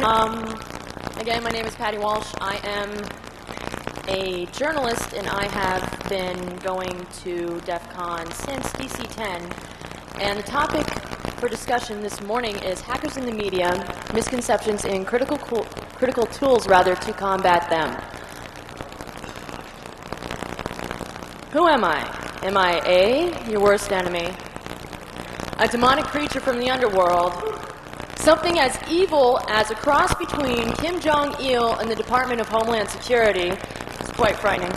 morning. Again, my name is Patty Walsh. I am a journalist, and I have been going to DEF CON since DC 10. And the topic for discussion this morning is hackers in the media, misconceptions, and critical tools, to combat them. Who am I? Am I A, your worst enemy, a demonic creature from the underworld, something as evil as a cross between Kim Jong-il and the Department of Homeland Security? It's quite frightening.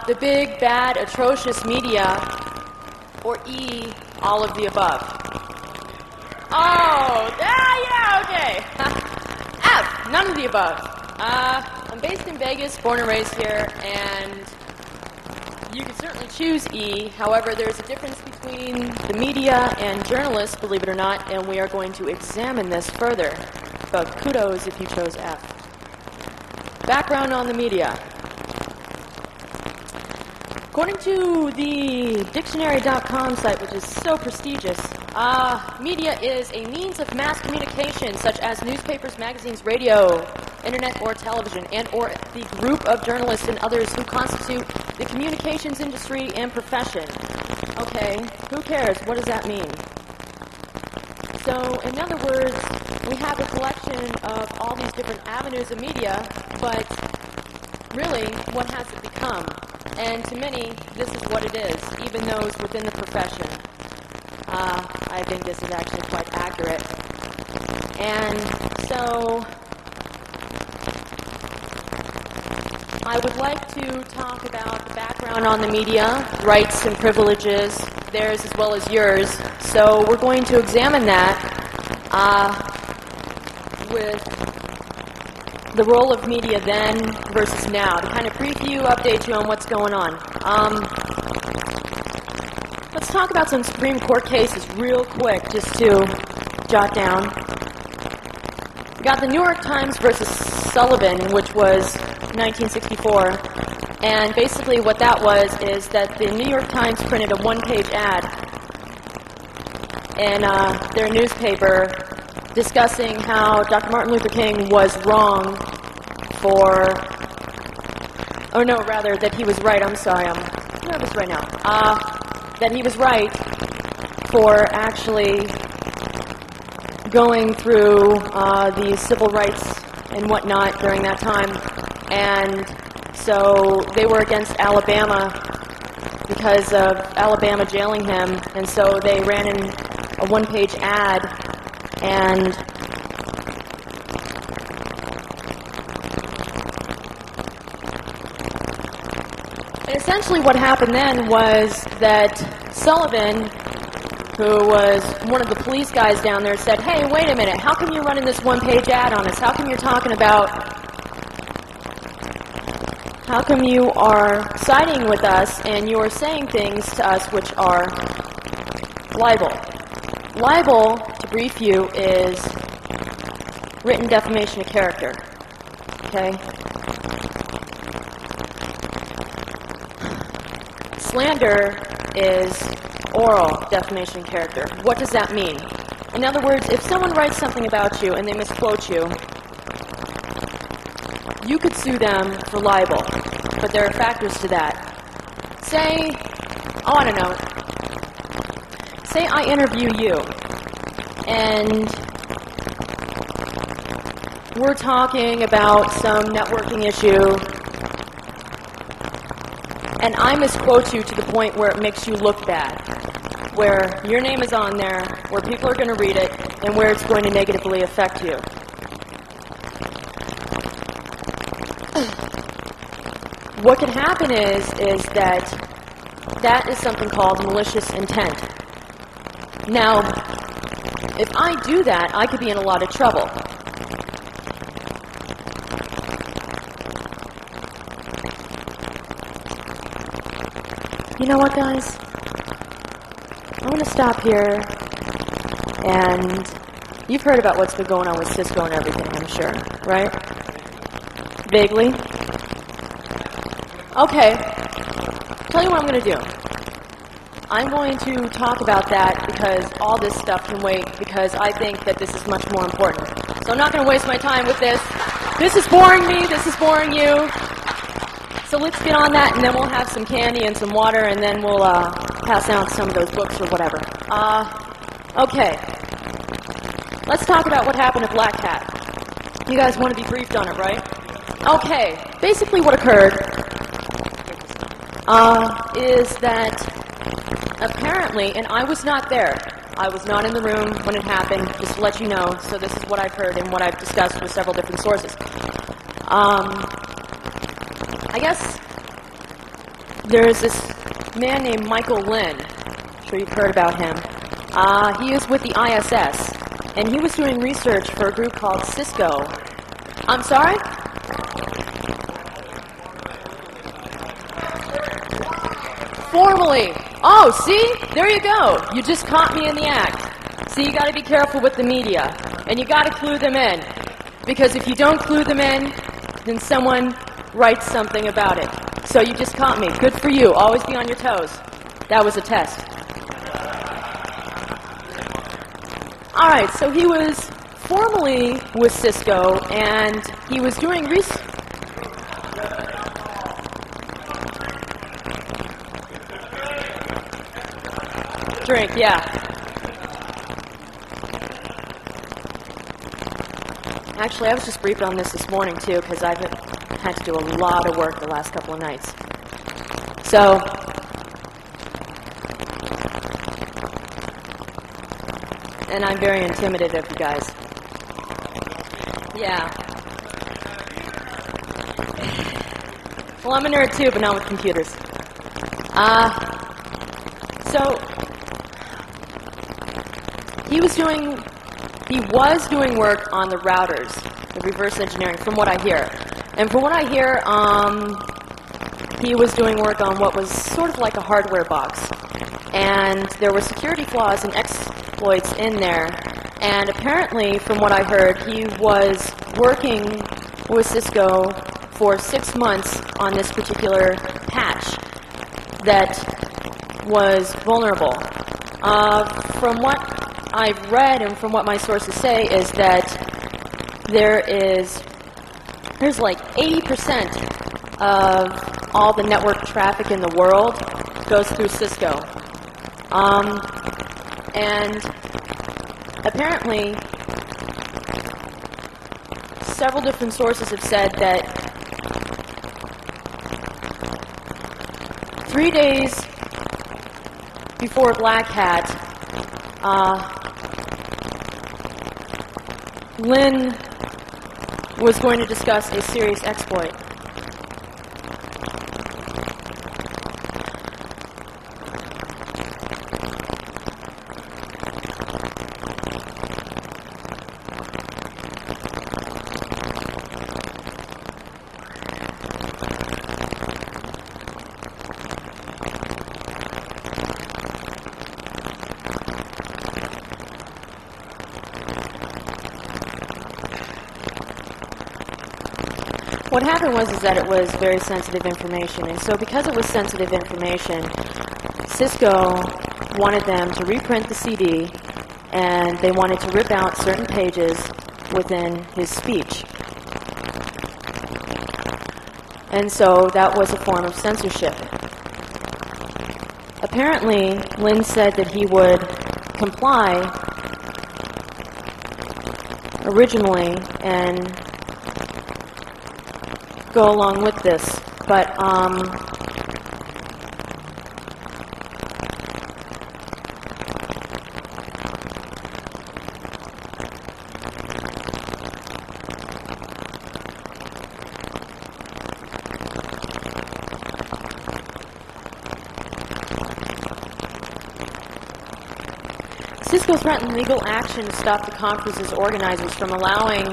The big, bad, atrocious media, or E, all of the above? Oh, yeah, okay. F, none of the above. I'm based in Vegas, born and raised here, and you can certainly choose E. However, there's a difference between the media and journalists, believe it or not, and we are going to examine this further. But kudos if you chose F. Background on the media. According to the dictionary.com site, which is so prestigious, media is a means of mass communication such as newspapers, magazines, radio, internet, or television, and or the group of journalists and others who constitute the communications industry and profession. Okay, who cares? What does that mean? So, in other words, we have a collection of all these different avenues of media, but really, what has it become? And to many, this is what it is, even those within the profession. I think this is actually quite accurate. And so, I would like to talk about the background on the media, rights and privileges, theirs as well as yours. So we're going to examine that with the role of media then versus now, to kind of preview, update you on what's going on. Let's talk about some Supreme Court cases real quick, just to jot down. We got the New York Times versus Sullivan, which was 1964, and basically what that was is that the New York Times printed a one-page ad in their newspaper discussing how Dr. Martin Luther King was wrong that he was right, I'm sorry, I'm nervous right now, that he was right for actually going through the civil rights and whatnot during that time. And so they were against Alabama because of Alabama jailing him, and so they ran in a one-page ad, and essentially what happened then was that Sullivan, who was one of the police guys down there, said, "Hey, wait a minute, how come you're running this one-page ad on us? How come you are siding with us and you are saying things to us which are libel?" Libel, to brief you, is written defamation of character. Okay? Slander is oral defamation of character. What does that mean? In other words, if someone writes something about you and they misquote you, you could sue them for libel, but there are factors to that. Say I interview you, and we're talking about some networking issue, and I misquote you to the point where it makes you look bad, where your name is on there, where people are going to read it, and where it's going to negatively affect you. What can happen is that is something called malicious intent. Now, if I do that, I could be in a lot of trouble. You know what, guys? I want to stop here, and you've heard about what's been going on with Cisco and everything, I'm sure, right? Vaguely? Okay, tell you what I'm going to do. I'm going to talk about that because all this stuff can wait, because I think that this is much more important. So I'm not going to waste my time with this. This is boring me. This is boring you. So let's get on that, and then we'll have some candy and some water, and then we'll pass out some of those books or whatever. Okay. Let's talk about what happened at Black Hat. You guys want to be briefed on it, right? Okay. Basically what occurred is that apparently, and I was not there. I was not in the room when it happened, just to let you know. So this is what I've heard and what I've discussed with several different sources. I guess there's this man named Michael Lynn. I'm sure you've heard about him. He is with the ISS, and he was doing research for a group called Cisco. I'm sorry? Formally. Oh, see? There you go. You just caught me in the act. See, you got to be careful with the media, and you got to clue them in, because if you don't clue them in, then someone writes something about it. So you just caught me. Good for you. Always be on your toes. That was a test. All right, so he was formerly with Cisco, and he was doing research. Drink, yeah. Actually, I was just briefed on this morning, too, because I've had to do a lot of work the last couple of nights. So, and I'm very intimidated of you guys. Yeah. Well, I'm a nerd, too, but not with computers. So, he was doing work on the routers, the reverse engineering, from what I hear. And from what I hear, he was doing work on what was sort of like a hardware box. And there were security flaws and exploits in there. And apparently, from what I heard, he was working with Cisco for 6 months on this particular patch that was vulnerable. From what I've read and from what my sources say is that there's like 80% of all the network traffic in the world goes through Cisco. And apparently several different sources have said that 3 days before Black Hat, Lynn was going to discuss a serious exploit. What happened was that it was very sensitive information, and so because it was sensitive information, Cisco wanted them to reprint the CD, and they wanted to rip out certain pages within his speech. And so that was a form of censorship. Apparently, Lynn said that he would comply originally and go along with this, but Cisco threatened legal action to stop the conference's organizers from allowing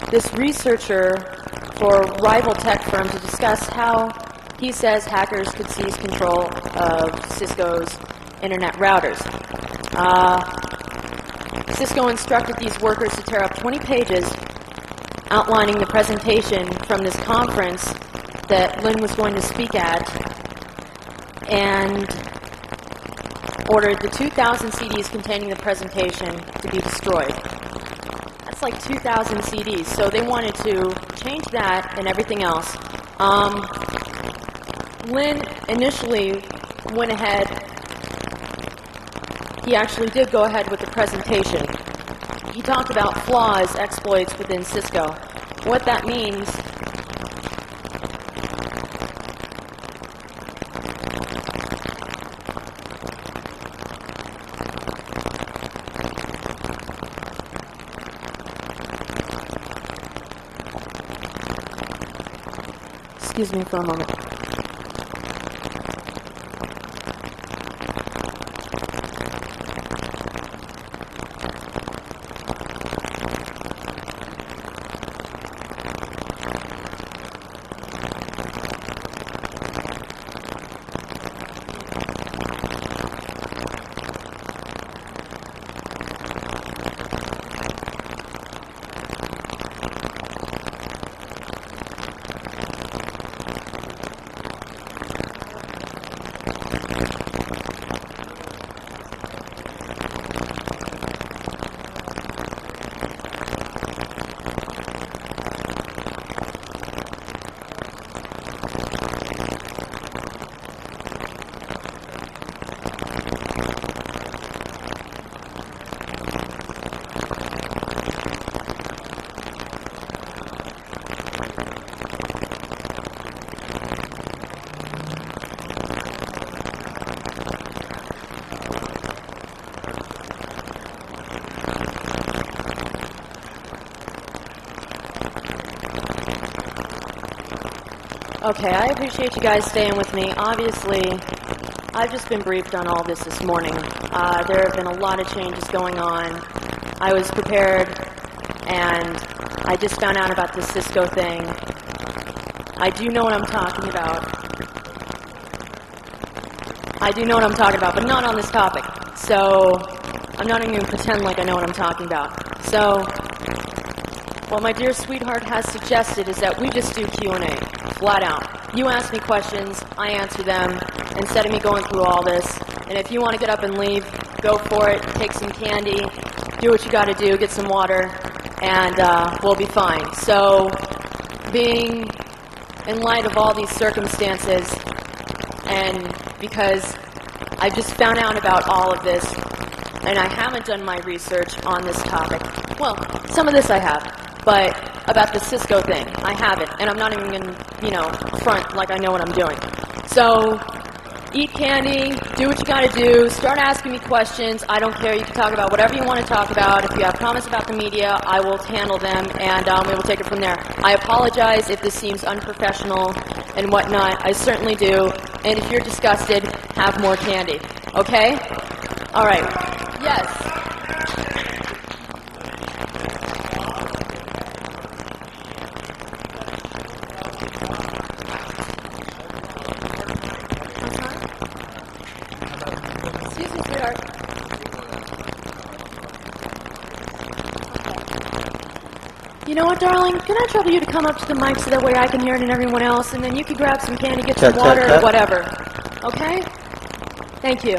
this researcher for rival tech firm to discuss how he says hackers could seize control of Cisco's internet routers. Cisco instructed these workers to tear up 20 pages outlining the presentation from this conference that Lynn was going to speak at, and ordered the 2,000 CDs containing the presentation to be destroyed. That's that's like 2,000 CDs. So they wanted to change that and everything else. Lynn initially went ahead. He actually did go ahead with the presentation. He talked about flaws, exploits within Cisco. What that means excuse me for a moment. Okay, I appreciate you guys staying with me. Obviously, I've just been briefed on all this morning. There have been a lot of changes going on. I was prepared, and I just found out about this Cisco thing. I do know what I'm talking about. I do know what I'm talking about, but not on this topic. So, I'm not even going to pretend like I know what I'm talking about. So, what my dear sweetheart has suggested is that we just do Q&A. Flat out. You ask me questions, I answer them, instead of me going through all this. And if you want to get up and leave, go for it, take some candy, do what you got to do, get some water, and we'll be fine. So, being in light of all these circumstances, and because I just found out about all of this, and I haven't done my research on this topic. Well, some of this I have. But about the Cisco thing, I haven't, and I'm not even going to, front like I know what I'm doing. So, eat candy, do what you got to do, start asking me questions. I don't care. You can talk about whatever you want to talk about. If you have comments about the media, I will handle them, and we will take it from there. I apologize if this seems unprofessional and whatnot. I certainly do. And if you're disgusted, have more candy. Okay? All right. Yes. You know what, darling? Can I trouble you to come up to the mic so that way I can hear it and everyone else, and then you can grab some candy, get some water, or whatever. Okay? Thank you.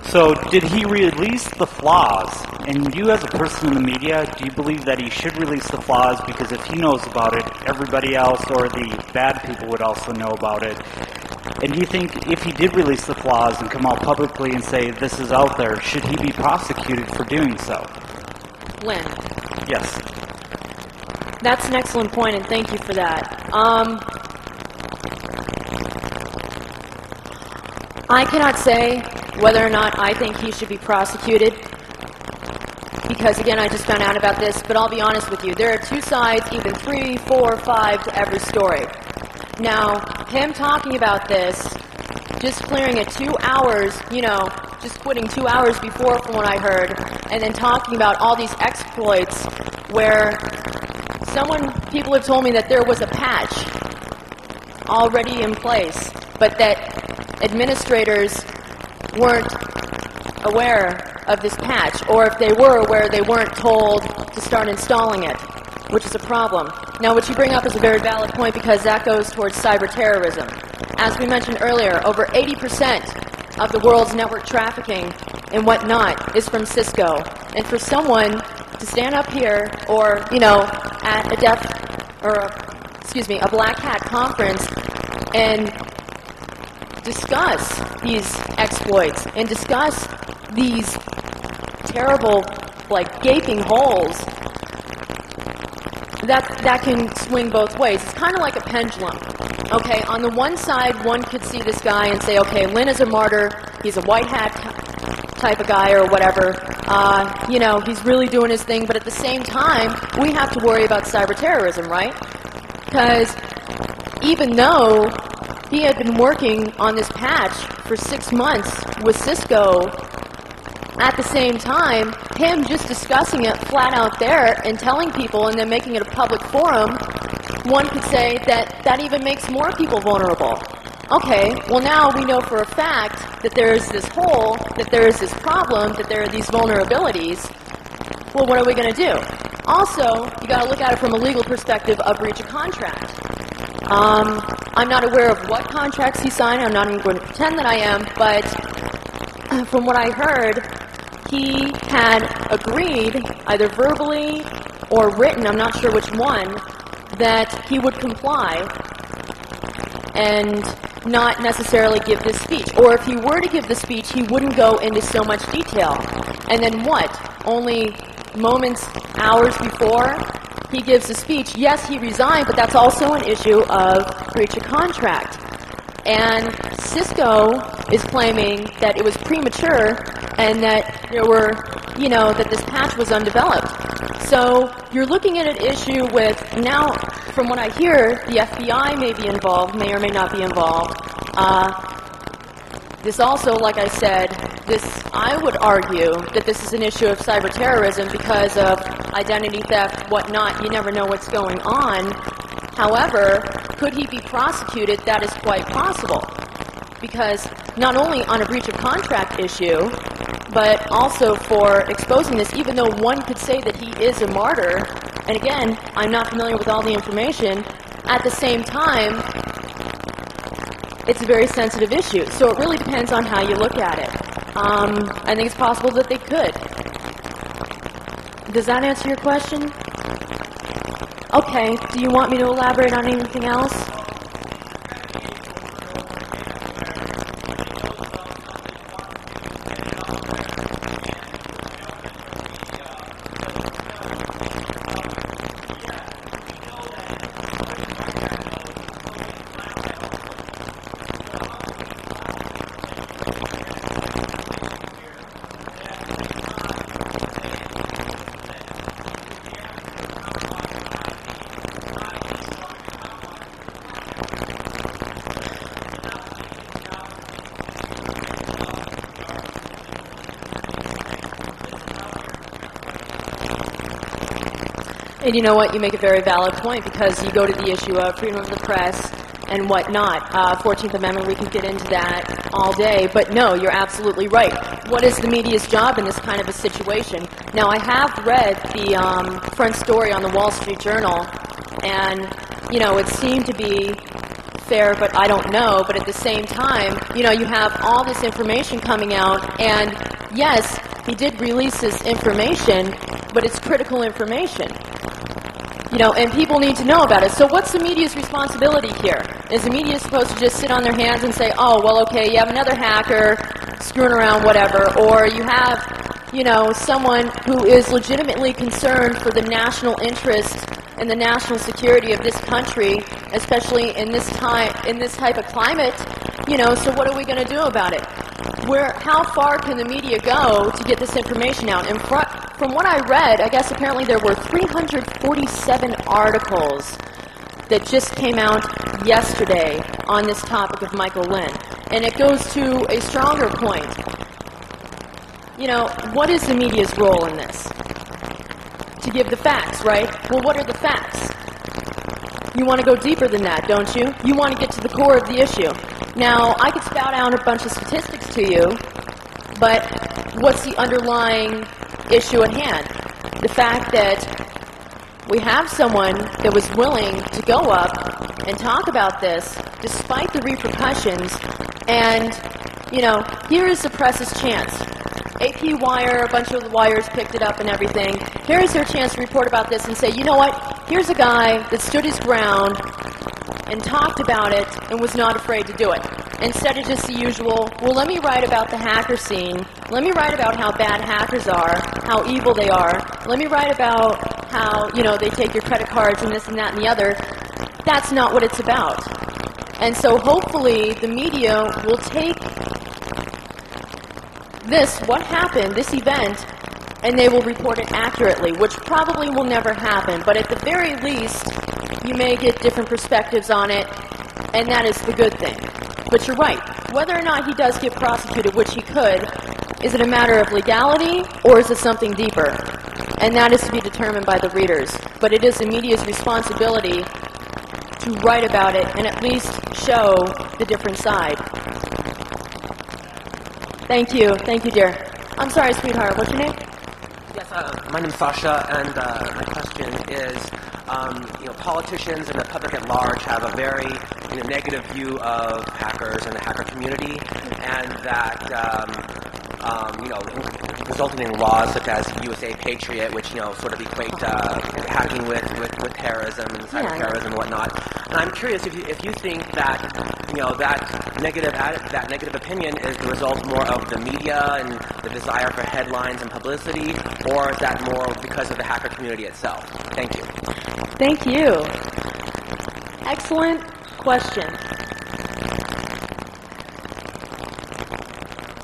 So, did he release the flaws? And you as a person in the media, do you believe that he should release the flaws? Because if he knows about it, everybody else or the bad people would also know about it. And do you think if he did release the flaws and come out publicly and say this is out there, should he be prosecuted for doing so? Lynn. Yes. That's an excellent point, and thank you for that. I cannot say whether or not I think he should be prosecuted, because again, I just found out about this, but I'll be honest with you. There are two sides, even 3, 4, 5 to every story. Now, him talking about this, just clearing it 2 hours, just quitting 2 hours before from what I heard, and then talking about all these exploits where people have told me that there was a patch already in place, but that administrators weren't aware of this patch, or if they were aware, they weren't told to start installing it, which is a problem. Now, what you bring up is a very valid point, because that goes towards cyber terrorism. As we mentioned earlier, over 80% of the world's network trafficking and whatnot is from Cisco. And for someone to stand up here or, at a black hat conference and discuss these exploits and discuss these terrible, gaping holes, that can swing both ways. It's kind of like a pendulum. Okay, on the one side, one could see this guy and say, okay, Lynn is a martyr, he's a white hat type of guy or whatever, he's really doing his thing, but at the same time, we have to worry about cyber terrorism, right? Because even though he had been working on this patch for 6 months with Cisco, at the same time, him just discussing it flat out there and telling people and then making it a public forum, one could say that even makes more people vulnerable. Okay, well now we know for a fact that there's this hole, that there's this problem, that there are these vulnerabilities. Well, what are we going to do? Also, you got to look at it from a legal perspective of breach of contract. I'm not aware of what contracts he signed. I'm not even going to pretend that I am, but from what I heard, he had agreed, either verbally or written, I'm not sure which one, that he would comply and not necessarily give this speech. Or if he were to give the speech, he wouldn't go into so much detail. And then what? Only moments, hours before he gives the speech, yes, he resigned, but that's also an issue of breach of contract. And Cisco is claiming that it was premature and that there were, that this patch was undeveloped. So you're looking at an issue with, now, from what I hear, the FBI may be involved, may or may not be involved. This also, like I said, I would argue that this is an issue of cyber terrorism because of identity theft, whatnot. You never know what's going on. However, could he be prosecuted? That is quite possible. Because not only on a breach of contract issue, but also for exposing this, even though one could say that he is a martyr, and again, I'm not familiar with all the information, at the same time, it's a very sensitive issue. So it really depends on how you look at it. I think it's possible that they could. Does that answer your question? Okay, do you want me to elaborate on anything else? And you know what? You make a very valid point because you go to the issue of freedom of the press and whatnot. 14th Amendment, we could get into that all day. But no, you're absolutely right. What is the media's job in this kind of a situation? Now, I have read the front story on the Wall Street Journal, and, it seemed to be fair, but I don't know. But at the same time, you have all this information coming out, and yes, he did release this information, but it's critical information. And people need to know about it. So what's the media's responsibility here? Is the media supposed to just sit on their hands and say, oh, well, okay, you have another hacker screwing around, whatever, or you have, someone who is legitimately concerned for the national interest and the national security of this country, especially in this type of climate, so what are we going to do about it? How far can the media go to get this information out? And from what I read, I guess apparently there were 347 articles that just came out yesterday on this topic of Michael Lynn. And it goes to a stronger point. What is the media's role in this? To give the facts, right? Well, what are the facts? You want to go deeper than that, don't you? You want to get to the core of the issue. Now, I could spout out a bunch of statistics to you, but what's the underlying issue at hand? The fact that we have someone that was willing to go up and talk about this despite the repercussions, and, here is the press's chance. AP Wire, a bunch of the wires picked it up and everything. Here's their chance to report about this and say, you know what, here's a guy that stood his ground and talked about it and was not afraid to do it. Instead of just the usual, well, let me write about the hacker scene. Let me write about how bad hackers are, how evil they are. Let me write about how, you know, they take your credit cards and this and that and the other. That's not what it's about. And so hopefully the media will take this, what happened, this event, and they will report it accurately, which probably will never happen. But at the very least, you may get different perspectives on it, and that is the good thing. But you're right. Whether or not he does get prosecuted, which he could, is it a matter of legality, or is it something deeper? And that is to be determined by the readers. But it is the media's responsibility to write about it and at least show the different side. Thank you. Thank you, dear. I'm sorry, sweetheart. What's your name? Yes, my name is Sasha, and my question is, politicians and the public at large have a very negative view of hackers and the hacker community, and that resulting in laws such as USA Patriot, which sort of equate hacking with terrorism and cyber terrorism and whatnot. And I'm curious if you think that that negative opinion is the result more of the media and the desire for headlines and publicity, or is that more because of the hacker community itself? Thank you. Thank you. Excellent question.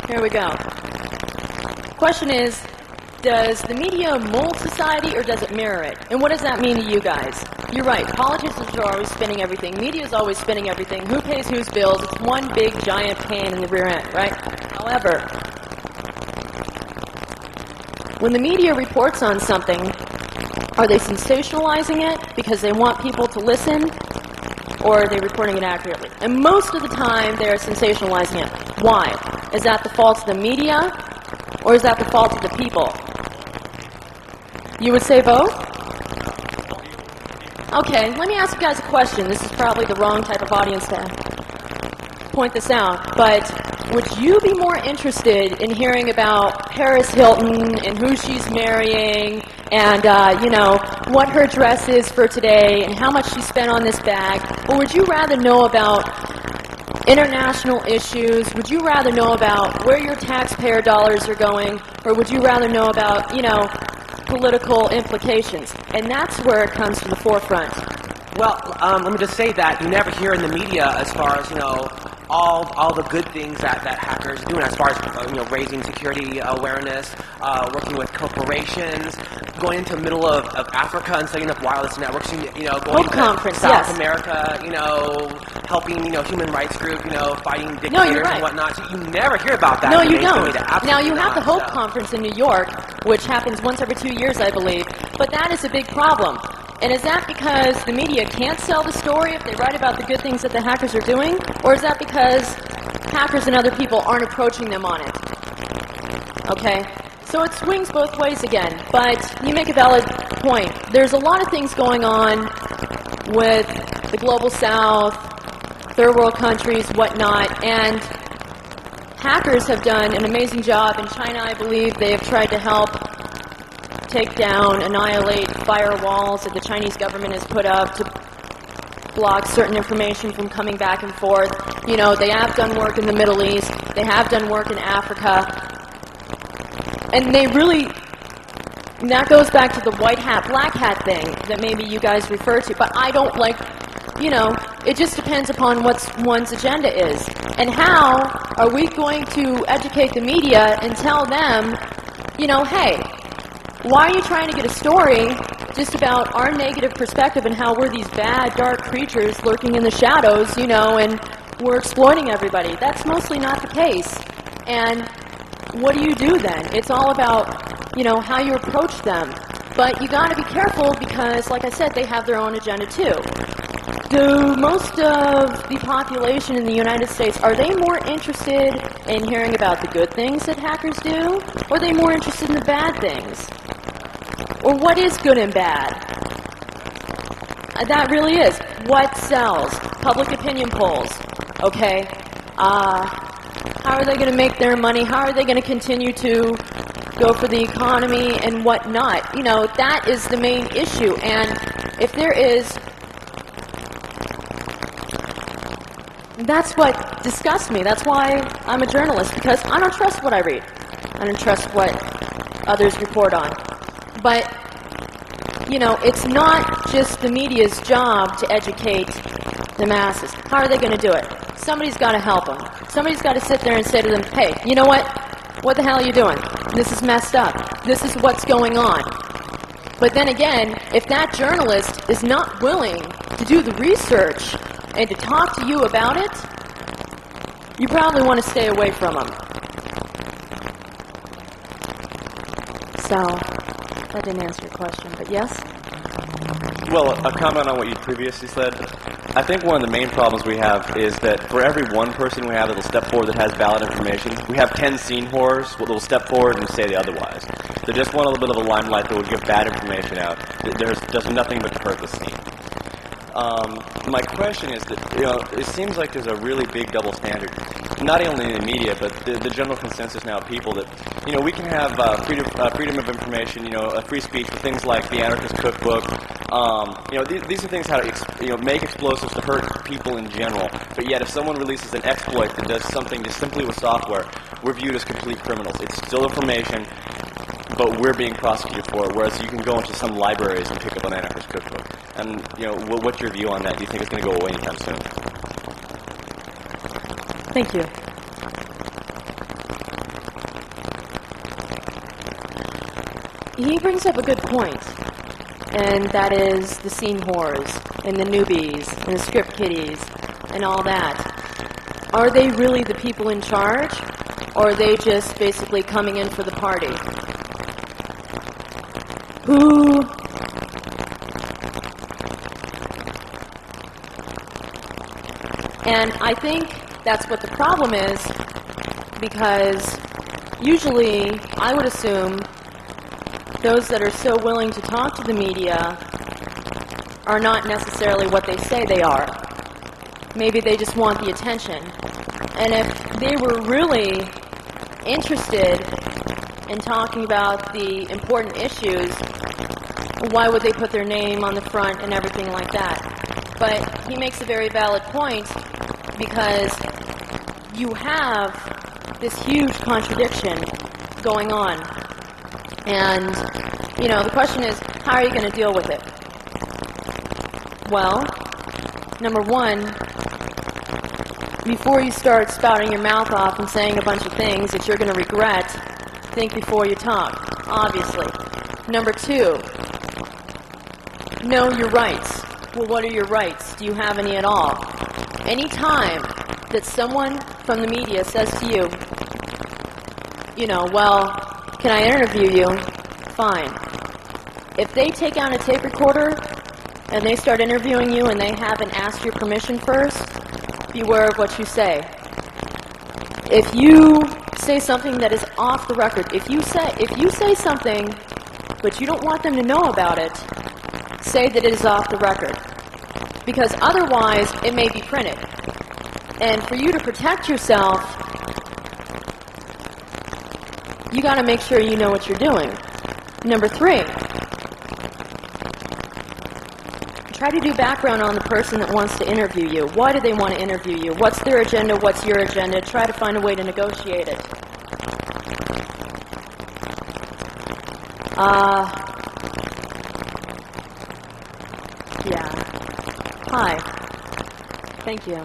Here we go. Question is, does the media mold society or does it mirror it? And what does that mean to you guys? You're right, politicians are always spinning everything. Media is always spinning everything. Who pays whose bills? It's one big giant pain in the rear end, right? However, when the media reports on something, are they sensationalizing it because they want people to listen, or are they reporting it accurately? And most of the time, they're sensationalizing it. Why? Is that the fault of the media, or is that the fault of the people? You would say both? Okay, let me ask you guys a question. This is probably the wrong type of audience to point this out, but would you be more interested in hearing about Paris Hilton and who she's marrying and, what her dress is for today and how much she spent on this bag? Or would you rather know about international issues? Would you rather know about where your taxpayer dollars are going? Or would you rather know about, political implications? And that's where it comes to the forefront. Well, let me just say that you never hear in the media as far as, all the good things that hackers do, and as far as raising security awareness, working with corporations, going into the middle of Africa and setting up wireless networks, going to South America, helping human rights group, fighting dictators and whatnot. So you never hear about that. No, you don't. Now you have the Hope Conference in New York, which happens once every 2 years, I believe, but that is a big problem. And is that because the media can't sell the story if they write about the good things that the hackers are doing? Or is that because hackers and other people aren't approaching them on it? Okay? So it swings both ways again. But you make a valid point. There's a lot of things going on with the global south, third world countries, whatnot, and hackers have done an amazing job. In China, I believe, they have tried to help take down, annihilate firewalls that the Chinese government has put up to block certain information from coming back and forth. They have done work in the Middle East. They have done work in Africa. And they really, and that goes back to the white hat, black hat thing that maybe you guys refer to. But I don't like, it just depends upon what one's agenda is. And how are we going to educate the media and tell them, hey, why are you trying to get a story just about our negative perspective and how we're these bad, dark creatures lurking in the shadows, and we're exploiting everybody? That's mostly not the case. And what do you do then? It's all about, how you approach them. But you got to be careful because, like I said, they have their own agenda too. Do most of the population in the United States, are they more interested in hearing about the good things that hackers do? Or are they more interested in the bad things? Or what is good and bad? That really is. What sells? Public opinion polls. Okay. How are they going to make their money? How are they going to continue to go for the economy and whatnot? You know, that is the main issue. And if there is... That's what disgusts me. That's why I'm a journalist, because I don't trust what I read. I don't trust what others report on. But, you know, it's not just the media's job to educate the masses. How are they going to do it? Somebody's got to help them. Somebody's got to sit there and say to them, hey, you know what? What the hell are you doing? This is messed up. This is what's going on. But then again, if that journalist is not willing to do the research and to talk to you about it, you probably want to stay away from them. So, that didn't answer your question, but yes? Well, a comment on what you previously said. I think one of the main problems we have is that for every one person we have that will step forward that has valid information, we have 10 scene whores that will step forward and say the otherwise. They just want a little bit of a limelight that would give bad information out. There's just nothing but to hurt the scene. My question is that, you know, it seems like there's a really big double standard, not only in the media, but the general consensus now of people that, you know, we can have freedom of information, you know, free speech for things like the Anarchist Cookbook. You know, these are things how to, make explosives to hurt people in general. But yet, if someone releases an exploit that does something just simply with software, we're viewed as complete criminals. It's still information, but we're being prosecuted for it, whereas you can go into some libraries and pick up an Anarchist Cookbook. And, you know, what's your view on that? Do you think it's going to go away anytime soon? Thank you. He brings up a good point, and that is the scene whores, and the newbies, and the script kiddies, and all that. Are they really the people in charge, or are they just basically coming in for the party? Who... And I think that's what the problem is, because usually I would assume those that are so willing to talk to the media are not necessarily what they say they are. Maybe they just want the attention. And if they were really interested in talking about the important issues, why would they put their name on the front and everything like that? But he makes a very valid point, because you have this huge contradiction going on. And, you know, the question is, how are you going to deal with it? Well, number one, before you start spouting your mouth off and saying a bunch of things that you're going to regret, think before you talk, obviously. Number two, know your rights. Well, what are your rights? Do you have any at all? Any time that someone from the media says to you, you know, well, can I interview you? Fine. If they take out a tape recorder and they start interviewing you and they haven't asked your permission first, beware of what you say. If you say something that is off the record, if you say something but you don't want them to know about it, say that it is off the record. Because otherwise, it may be printed. And for you to protect yourself, you got to make sure you know what you're doing. Number three, try to do background on the person that wants to interview you. Why do they want to interview you? What's their agenda? What's your agenda? Try to find a way to negotiate it. Yeah. Hi. Thank you.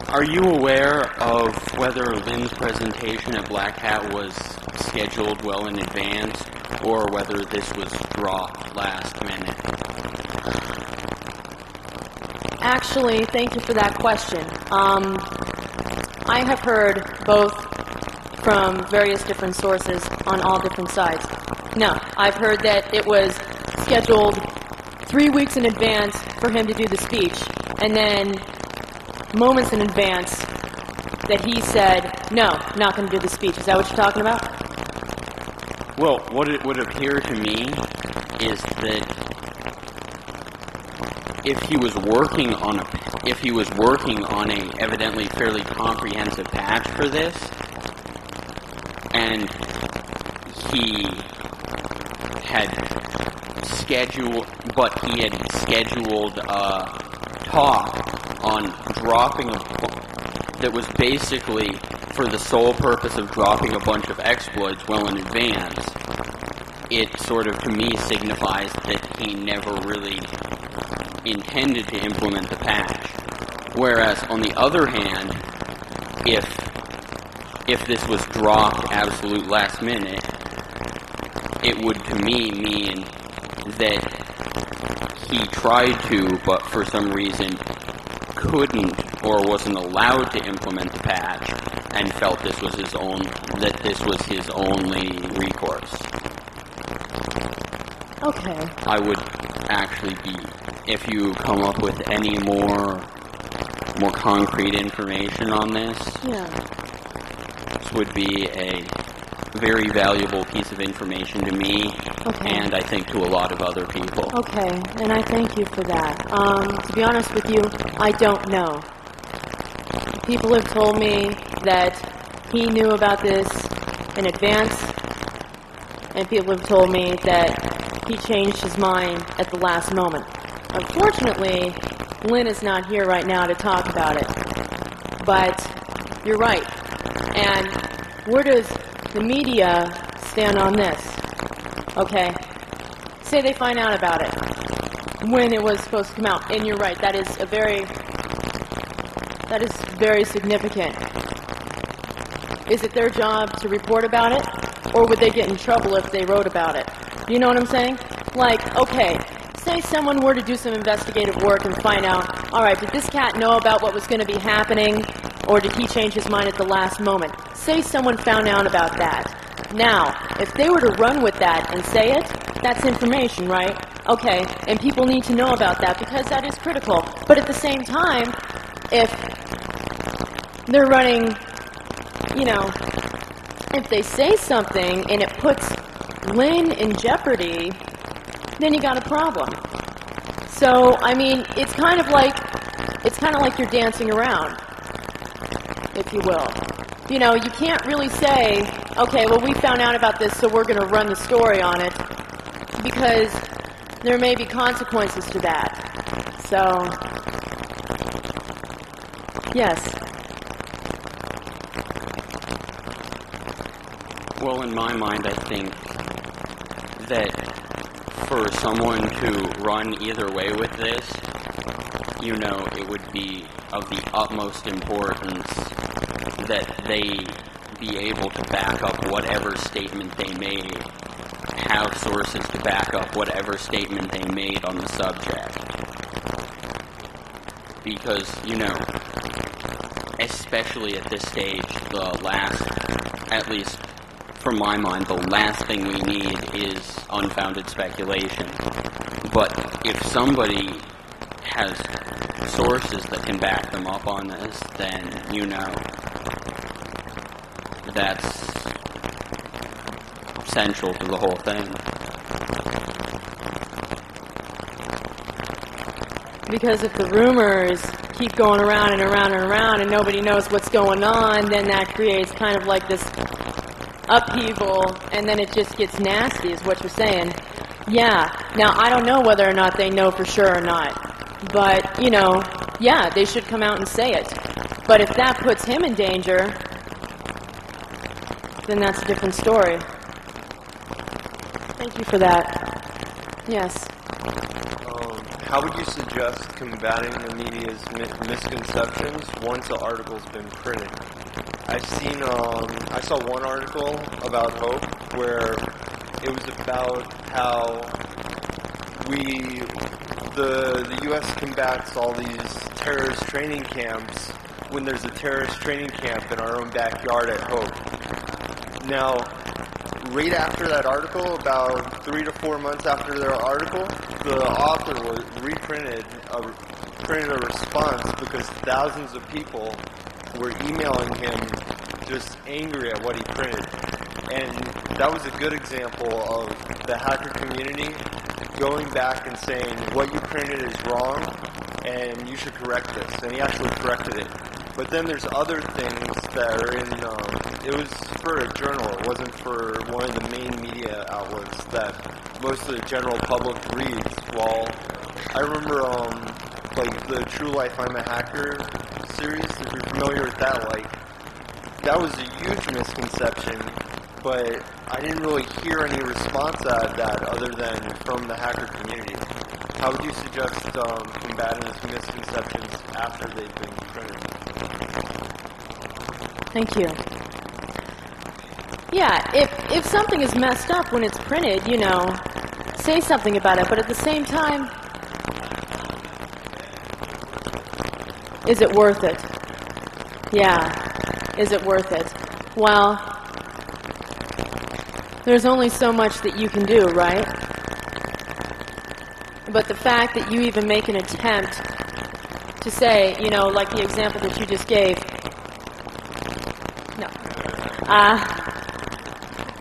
Are you aware of whether Lynn's presentation at Black Hat was scheduled well in advance, or whether this was dropped last minute? Actually, thank you for that question. I have heard both from various different sources on all different sides. No, I've heard that it was scheduled 3 weeks in advance for him to do the speech, and then moments in advance that he said, no, not going to do the speech. Is that what you're talking about? Well, what it would appear to me is that if he was working on if he was working on a evidently fairly comprehensive patch for this, and he had scheduled a talk on dropping that was basically for the sole purpose of dropping a bunch of exploits well in advance. It sort of, to me, signifies that he never really intended to implement the patch. Whereas, on the other hand, if this was dropped absolute last minute, it would, to me, mean that he tried to, but for some reason couldn't or wasn't allowed to implement the patch, and felt this was his only recourse. Okay. I would actually be, if you come up with any more concrete information on this, this would be a very valuable piece of information to me, and I think to a lot of other people. Okay, and I thank you for that. To be honest with you, I don't know. People have told me that he knew about this in advance, and people have told me that he changed his mind at the last moment. Unfortunately, Lynn is not here right now to talk about it. But you're right. And where does the media stand on this? Okay. Say they find out about it when it was supposed to come out. And you're right, that is very significant. Is it their job to report about it? Or would they get in trouble if they wrote about it? You know what I'm saying? Like, okay, say someone were to do some investigative work and find out, alright, did this cat know about what was going to be happening, or did he change his mind at the last moment? Say someone found out about that. Now, if they were to run with that and say it, that's information, right? Okay, and people need to know about that because that is critical. But at the same time, if they're running, if they say something and it puts Lynn in jeopardy, then you got a problem. So, I mean, it's kind of like you're dancing around, if you will. You can't really say, okay, well, we found out about this, so we're going to run the story on it, because there may be consequences to that. So, yes. Well, in my mind, I think that for someone to run either way with this, it would be of the utmost importance that they be able to back up whatever statement they made, have sources to back up whatever statement they made on the subject. Because, especially at this stage, at least from my mind, the last thing we need is unfounded speculation. But if somebody has sources that can back them up on this, then, that's central to the whole thing. Because if the rumors keep going around and around and around and nobody knows what's going on, then that creates kind of like this upheaval, and then it just gets nasty, is what you're saying. Yeah. Now, I don't know whether or not they know for sure or not. But, yeah, they should come out and say it. But if that puts him in danger, then that's a different story. Thank you for that. Yes. How would you suggest combating the media's misconceptions once an article's been printed? I saw one article about Hope where it was about how the U.S. combats all these terrorist training camps when there's a terrorist training camp in our own backyard at Hope. Now, right after that article, about 3 to 4 months after their article, the author printed a response because thousands of people were emailing him just angry at what he printed. And that was a good example of the hacker community going back and saying what you printed is wrong and you should correct this. And he actually corrected it. But then there's other things that are in, it was for a journal. It wasn't for one of the main media outlets that most of the general public reads. Well, I remember, like, the True Life I'm a Hacker series, if you're familiar with that, like, that was a huge misconception, but I didn't really hear any response out of that other than from the hacker community. How would you suggest combating these misconceptions after they've been printed? Thank you. Yeah, if something is messed up when it's printed, you know, say something about it, but at the same time, is it worth it? Yeah, is it worth it? Well, there's only so much that you can do, right? But the fact that you even make an attempt to say, you know, like the example that you just gave, no.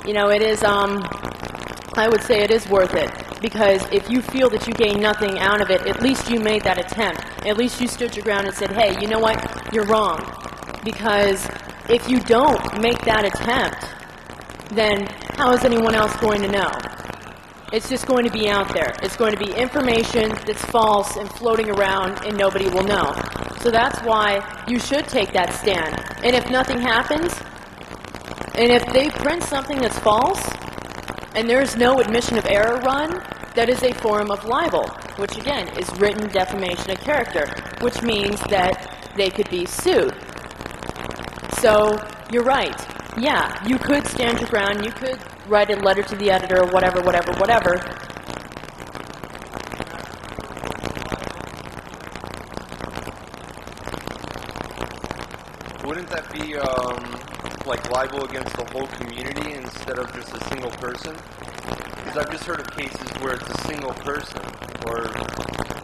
You know, it is, I would say it is worth it. Because if you feel that you gain nothing out of it, at least you made that attempt. At least you stood your ground and said, hey, you know what? You're wrong. Because if you don't make that attempt, then how is anyone else going to know? It's just going to be out there. It's going to be information that's false and floating around and nobody will know. So that's why you should take that stand. And if nothing happens, and if they print something that's false, and there's no admission of error run, that is a form of libel, which again is written defamation of character, which means that they could be sued. So you're right. Yeah, you could stand your ground, you could write a letter to the editor, or whatever. Wouldn't that be, like, libel against the whole community instead of just a single person? Because I've just heard of cases where it's a single person, or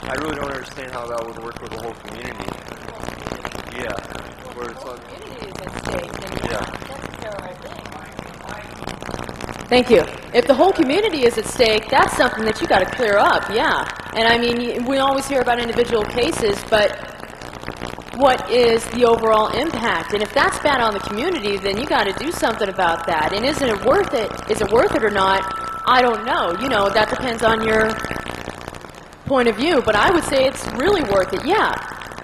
I really don't understand how that would work with the whole community. Yeah, where it's like... Thank you. If the whole community is at stake, that's something that you got to clear up, yeah. And I mean, we always hear about individual cases, but what is the overall impact? And if that's bad on the community, then you got to do something about that. And isn't it worth it? Is it worth it or not? I don't know. You know, that depends on your point of view. But I would say it's really worth it, yeah.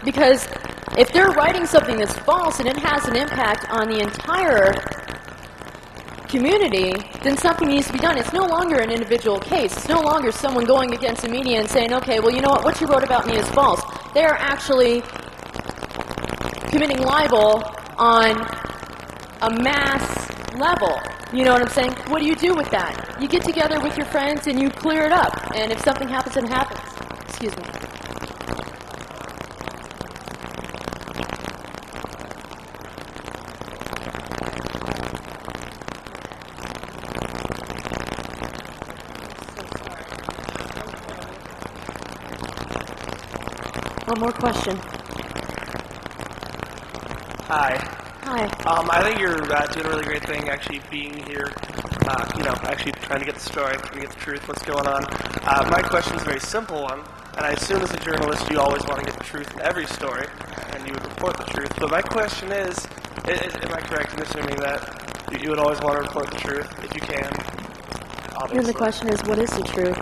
Because if they're writing something that's false and it has an impact on the entire community, then something needs to be done. It's no longer an individual case. It's no longer someone going against the media and saying, okay, well, you know what you wrote about me is false. They are actually committing libel on a mass level. You know what I'm saying? What do you do with that? You get together with your friends and you clear it up. And if something happens, it happens. Excuse me. One more question. Hi. Hi. I think you're doing a really great thing actually being here, you know, actually trying to get the story, trying to get the truth, what's going on. My question is a very simple one, and I assume as a journalist you always want to get the truth in every story, and you would report the truth. But my question is am I correct in assuming that you would always want to report the truth if you can? Obviously. And the question is, what is the truth?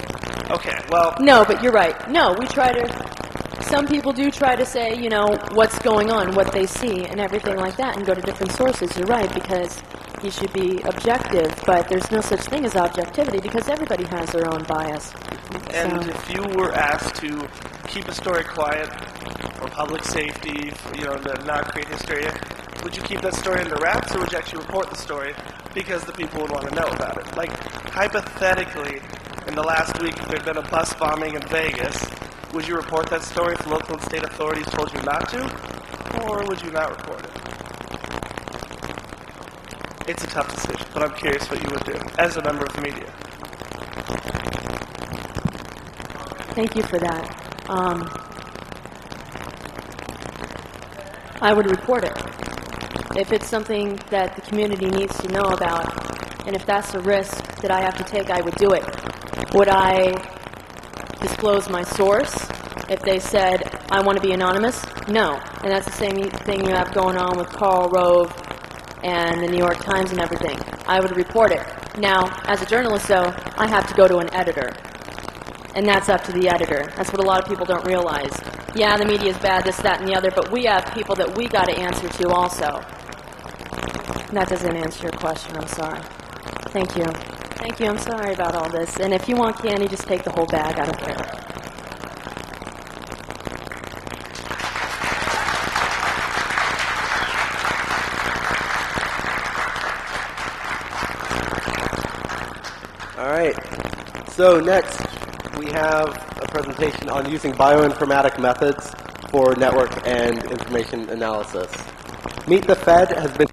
Okay, well... No, but you're right. No, we try to... Some people do try to say, you know, what's going on, what they see, and everything like that, and go to different sources. You're right, because you should be objective, but there's no such thing as objectivity, because everybody has their own bias. And So. if you were asked to keep a story quiet for public safety, for, you know, to not create hysteria, would you keep that story under wraps, or would you actually report the story because the people would want to know about it? Like, hypothetically, in the last week, if there had been a bus bombing in Vegas, would you report that story if local and state authorities told you not to, or would you not report it? It's a tough decision, but I'm curious what you would do as a member of the media. Thank you for that. I would report it. If it's something that the community needs to know about, and if that's a risk that I have to take, I would do it. Would I disclose my source if they said, I want to be anonymous? No. And that's the same thing you have going on with Karl Rove and the New York Times and everything. I would report it. Now, as a journalist, though, I have to go to an editor. And that's up to the editor. That's what a lot of people don't realize. Yeah, the media is bad, this, that, and the other, but we have people that we got to answer to also. And that doesn't answer your question, I'm sorry. Thank you. Thank you, I'm sorry about all this. And if you want candy, just take the whole bag, I don't care. All right. So next, we have a presentation on using bioinformatic methods for network and information analysis. Meet the Fed has been